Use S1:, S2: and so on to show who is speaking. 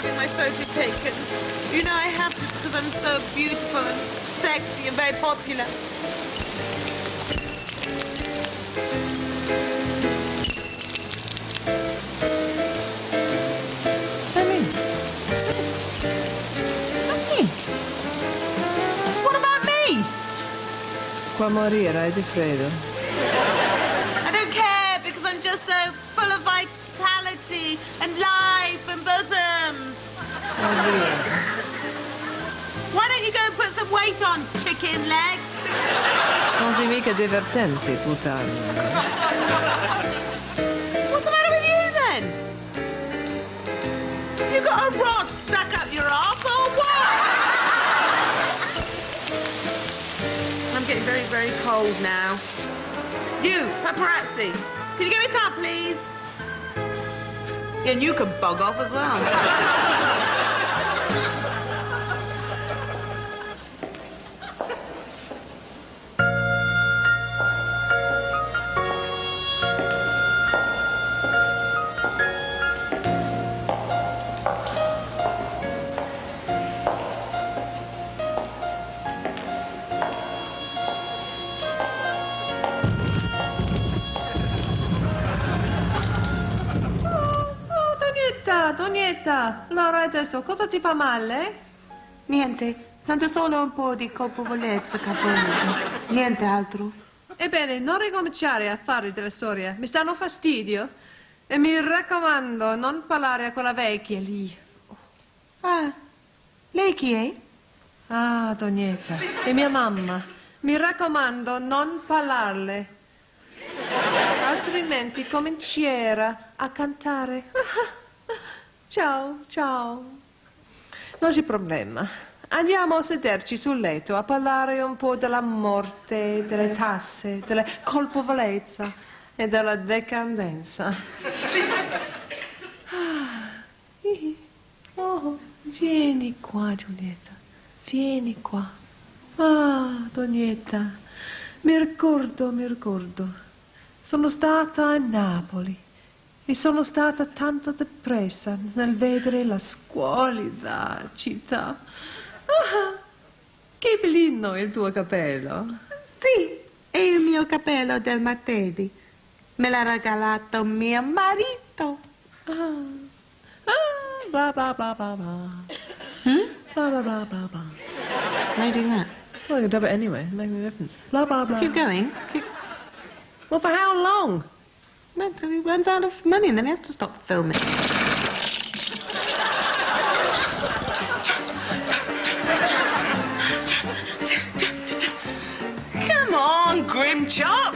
S1: having my photo taken. You know I have to because I'm so beautiful and sexy and very popular. What about me?
S2: Qua morirai di freddo.
S1: I don't care because I'm just so full of vitality and life and bosoms.
S2: Oddio.
S1: Why don't you go and put some weight on, chicken legs?
S2: Non sei mica divertente, puttana.
S1: What's the matter with you then? You got a rod stuck up your arse or what? I'm getting very, very cold now. You, paparazzi, can you give me a towel, please? Yeah, and you can bug off as well.
S2: Donietta, allora adesso cosa ti fa male?
S1: Niente, sento solo un po' di colpevolezza, capolino. Niente altro.
S2: Ebbene, non ricominciare a fare delle storie, mi stanno fastidio. E mi raccomando, non parlare a quella vecchia lì.
S1: Ah, lei chi è?
S2: Ah, Donietta, è mia mamma. Mi raccomando, non parlarle. Altrimenti comincerà a cantare. Ciao, ciao. Non c'è problema. Andiamo a sederci sul letto a parlare un po' della morte, delle tasse, della colpevolezza e della decadenza. Oh, vieni qua, Giulietta. Vieni qua. Ah, Donietta, mi ricordo. Sono stata a Napoli. E sono stata tanto depressa nel vedere la squalida città. Ah, che bellino il tuo capello.
S1: Sì, è il mio capello del Mattedi. Me l'ha regalato mio marito.
S2: Blah, blah, blah, blah, blah. Blah, blah, blah, blah, blah.
S1: Why are you doing that?
S2: Well, you can do it anyway. It makes no difference. Blah, blah, blah.
S1: Keep going.
S2: Well, for how long?
S1: No, until he runs out of money and then he has to stop filming. Come on, Grimchop.